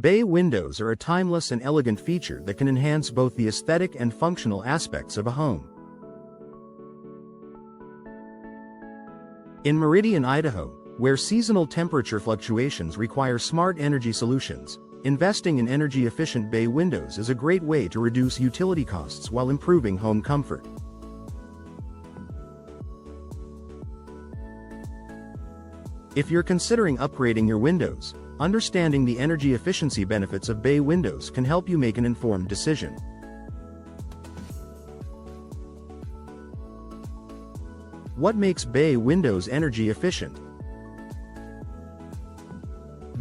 Bay windows are a timeless and elegant feature that can enhance both the aesthetic and functional aspects of a home. In Meridian, Idaho, where seasonal temperature fluctuations require smart energy solutions, investing in energy-efficient bay windows is a great way to reduce utility costs while improving home comfort. If you're considering upgrading your windows, understanding the energy efficiency benefits of bay windows can help you make an informed decision. What makes bay windows energy efficient?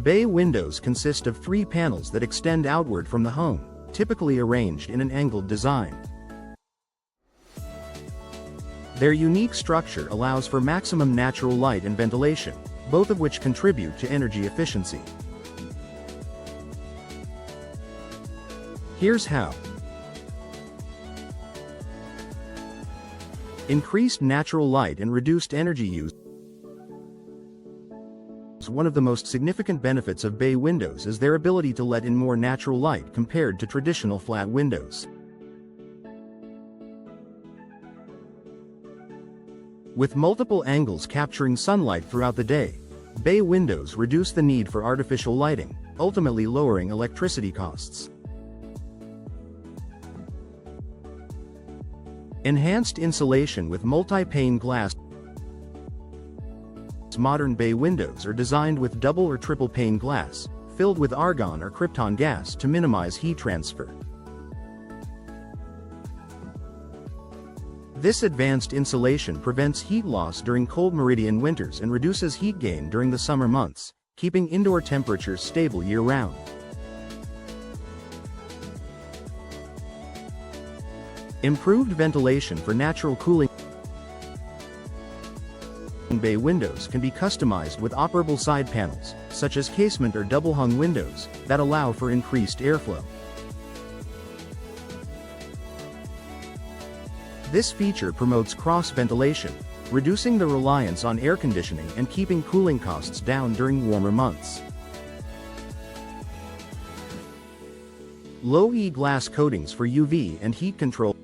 Bay windows consist of 3 panels that extend outward from the home, typically arranged in an angled design. Their unique structure allows for maximum natural light and ventilation, both of which contribute to energy efficiency. Here's how. Increased natural light and reduced energy use. One of the most significant benefits of bay windows is their ability to let in more natural light compared to traditional flat windows. With multiple angles capturing sunlight throughout the day, bay windows reduce the need for artificial lighting, ultimately lowering electricity costs. Enhanced insulation with multi-pane glass. Modern bay windows are designed with double or triple pane glass, filled with argon or krypton gas to minimize heat transfer. This advanced insulation prevents heat loss during cold Meridian winters and reduces heat gain during the summer months, keeping indoor temperatures stable year-round. Improved ventilation for natural cooling. Bay windows can be customized with operable side panels, such as casement or double-hung windows, that allow for increased airflow. This feature promotes cross-ventilation, reducing the reliance on air conditioning and keeping cooling costs down during warmer months. Low-E glass coatings for UV and heat control.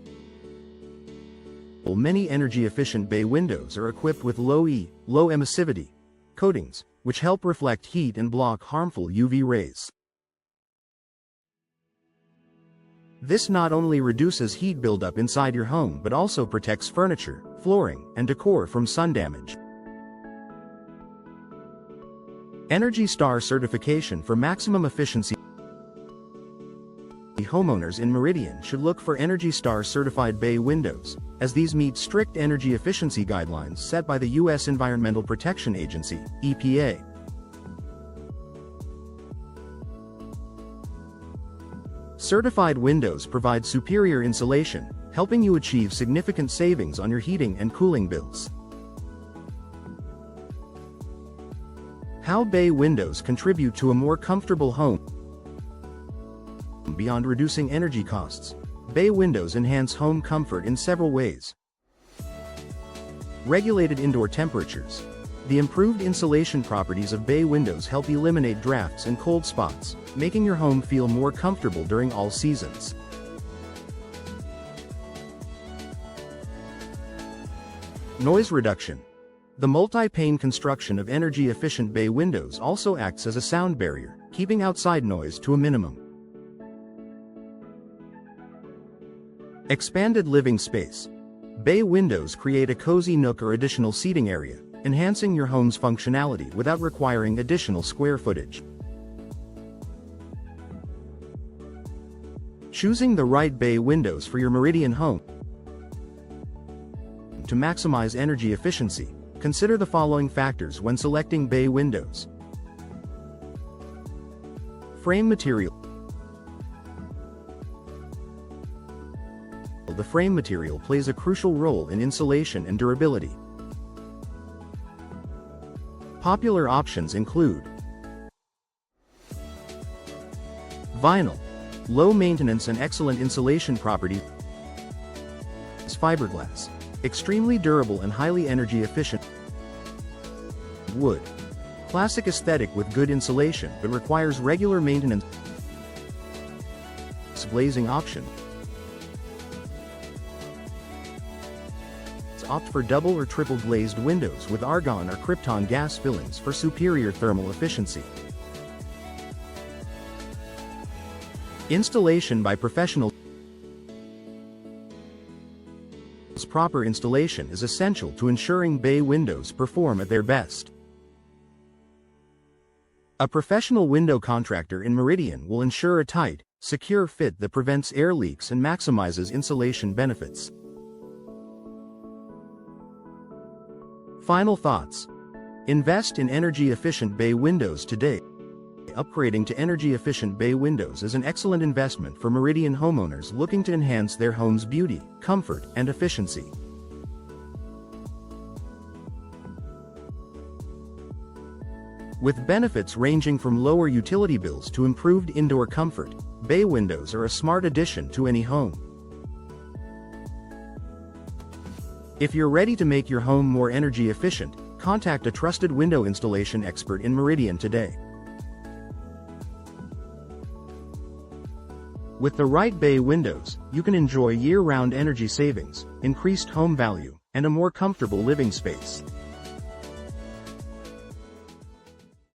Many energy-efficient bay windows are equipped with low-E, low emissivity coatings, which help reflect heat and block harmful UV rays. This not only reduces heat buildup inside your home but also protects furniture, flooring, and decor from sun damage. Energy Star certification for maximum efficiency. Homeowners in Meridian should look for Energy Star certified bay windows, as these meet strict energy efficiency guidelines set by the U.S. Environmental Protection Agency, EPA. Certified windows provide superior insulation, helping you achieve significant savings on your heating and cooling bills. How bay windows contribute to a more comfortable home. Beyond reducing energy costs, bay windows enhance home comfort in several ways. Regulated indoor temperatures. The improved insulation properties of bay windows help eliminate drafts and cold spots, making your home feel more comfortable during all seasons. Noise reduction. The multi-pane construction of energy-efficient bay windows also acts as a sound barrier, keeping outside noise to a minimum. Expanded living space. Bay windows create a cozy nook or additional seating area, enhancing your home's functionality without requiring additional square footage. Choosing the right bay windows for your Meridian home. To maximize energy efficiency, consider the following factors when selecting bay windows. Frame material. The frame material plays a crucial role in insulation and durability. Popular options include vinyl, low maintenance and excellent insulation properties. Fiberglass, extremely durable and highly energy efficient. Wood, Classic aesthetic with good insulation but requires regular maintenance. Glazing option. Opt for double or triple glazed windows with argon or krypton gas fillings for superior thermal efficiency. Installation by professionals. Proper installation is essential to ensuring bay windows perform at their best. A professional window contractor in Meridian will ensure a tight, secure fit that prevents air leaks and maximizes insulation benefits. Final thoughts. Invest in energy-efficient bay windows today. Upgrading to energy-efficient bay windows is an excellent investment for Meridian homeowners looking to enhance their home's beauty, comfort, and efficiency. With benefits ranging from lower utility bills to improved indoor comfort, bay windows are a smart addition to any home. If you're ready to make your home more energy efficient, contact a trusted window installation expert in Meridian today. With the right bay windows, you can enjoy year-round energy savings, increased home value, and a more comfortable living space.